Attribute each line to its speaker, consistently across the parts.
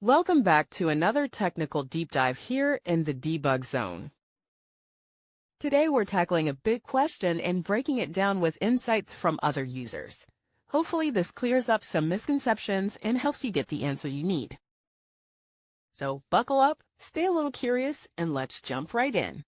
Speaker 1: Welcome back to another technical deep dive here in the debug zone. Today we're tackling a big question and breaking it down with insights from other users. Hopefully this clears up some misconceptions and helps you get the answer you need. So buckle up, stay a little curious, and let's jump right in.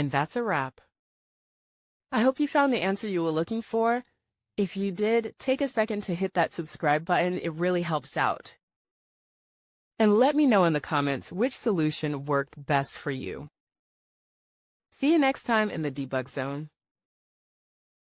Speaker 1: And that's a wrap. I hope you found the answer you were looking for. If you did, take a second to hit that subscribe button. It really helps out. And let me know in the comments which solution worked best for you. See you next time in the debug zone.